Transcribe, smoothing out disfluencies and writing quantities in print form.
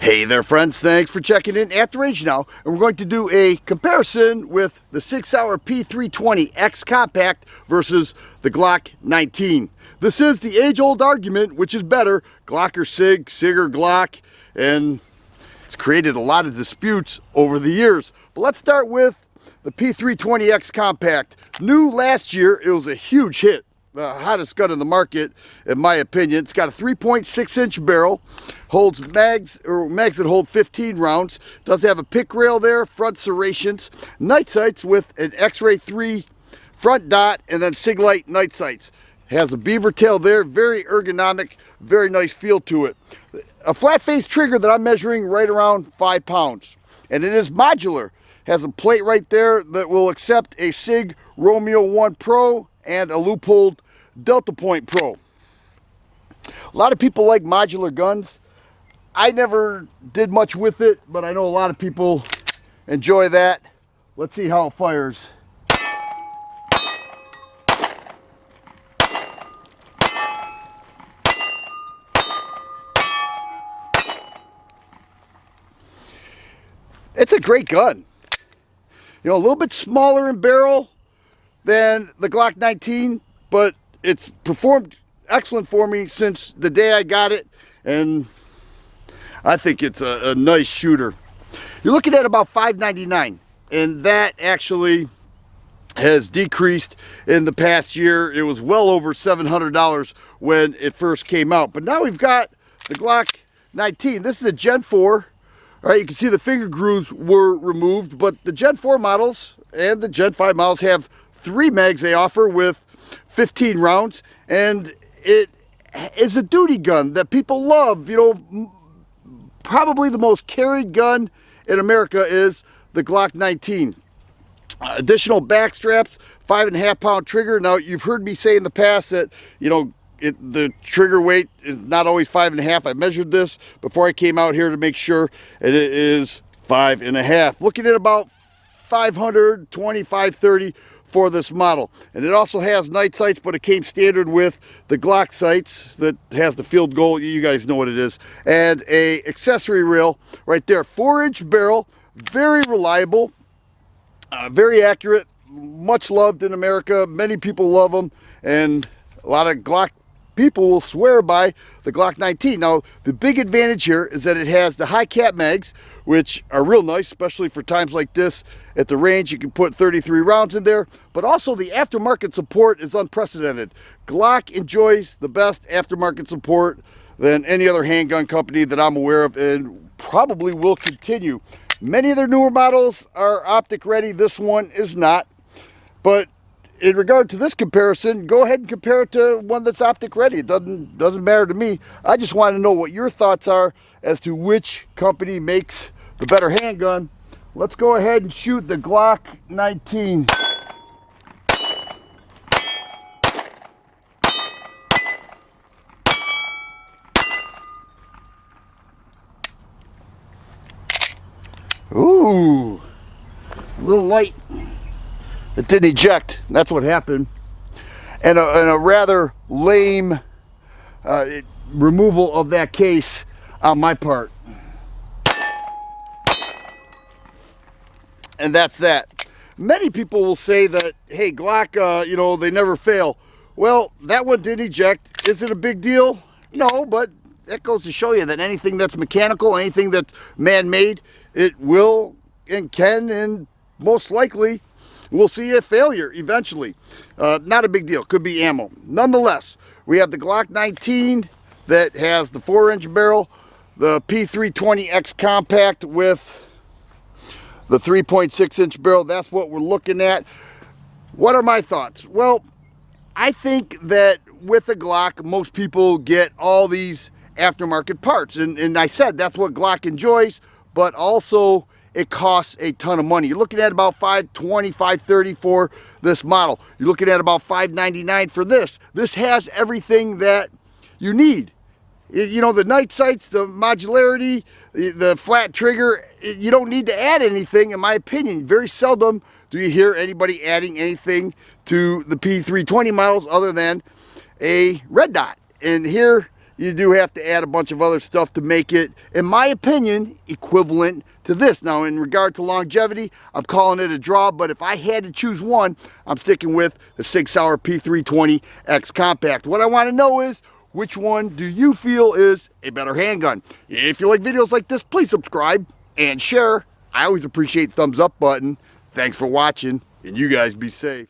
Hey there friends, thanks for checking in at the range now, and we're going to do a comparison with the Sig Sauer P320 X Compact versus the Glock 19. This is the age-old argument, which is better, Glock or Sig, Sig or Glock, and it's created a lot of disputes over the years. But let's start with the P320 X Compact. New last year, it was a huge hit. The hottest gun in the market, in my opinion. It's got a 3.6-inch barrel, holds mags that hold 15 rounds, does have a pick rail there, front serrations, night sights with an X-Ray 3 front dot, and then Sig Light night sights. Has a beaver tail there, very ergonomic, very nice feel to it. A flat face trigger that I'm measuring right around 5 pounds. And it is modular. Has a plate right there that will accept a Sig Romeo 1 Pro and a loopholed Delta Point Pro. A lot of people like modular guns. I never did much with it, but I know a lot of people enjoy that. Let's see how it fires. It's a great gun. You know, a little bit smaller in barrel than the Glock 19, but it's performed excellent for me since the day I got it, and I think it's a nice shooter. You're looking at about $599, and that actually has decreased in the past year. It was well over $700 when it first came out, but now we've got the Glock 19. This is a Gen 4. All right, you can see the finger grooves were removed, but the Gen 4 models and the Gen 5 models have 3 mags they offer with 15 rounds, and it is a duty gun that people love. You know, probably the most carried gun in America is the Glock 19. Additional back straps, 5.5 pound trigger. Now, you've heard me say in the past that, you know, the trigger weight is not always 5.5. I measured this before I came out here to make sure, and it is 5.5. Looking at about 520, 530 for this model. And it also has night sights, but it came standard with the Glock sights that has the field goal. You guys know what it is. And a accessory rail right there. 4-inch barrel, very reliable, very accurate, much loved in America. Many people love them, and a lot of Glock people will swear by the Glock 19. Now, the big advantage here is that it has the high cap mags, which are real nice, especially for times like this at the range. You can put 33 rounds in there, but also the aftermarket support is unprecedented. Glock enjoys the best aftermarket support than any other handgun company that I'm aware of, and probably will continue. Many of their newer models are optic ready. This one is not, but in regard to this comparison, go ahead and compare it to one that's optic ready. It doesn't matter to me. I just want to know what your thoughts are as to which company makes the better handgun. Let's go ahead and shoot the Glock 19. Ooh, a little light. It didn't eject, that's what happened. And a rather lame removal of that case on my part. And that's that. Many people will say that, hey, Glock, you know, they never fail. Well, that one did eject. Is it a big deal? No, but that goes to show you that anything that's mechanical, anything that's man-made, it will and can and most likely we'll see a failure eventually. Not a big deal. Could be ammo. Nonetheless, we have the Glock 19 that has the 4-inch barrel, the P320 X Compact with the 3.6-inch barrel. That's what we're looking at. What are my thoughts? Well, I think that with the Glock, most people get all these aftermarket parts. And I said that's what Glock enjoys, but also it costs a ton of money. You're looking at about $520, $530 for this model. You're looking at about $599 for this. This has everything that you need. You know, the night sights, the modularity, the flat trigger, you don't need to add anything, in my opinion. Very seldom do you hear anybody adding anything to the P320 models other than a red dot. And here you do have to add a bunch of other stuff to make it, in my opinion, equivalent to this. Now, in regard to longevity, I'm calling it a draw, but if I had to choose one, I'm sticking with the Sig Sauer P320 X Compact. What I want to know is, which one do you feel is a better handgun? If you like videos like this, please subscribe and share. I always appreciate the thumbs up button. Thanks for watching, and you guys be safe.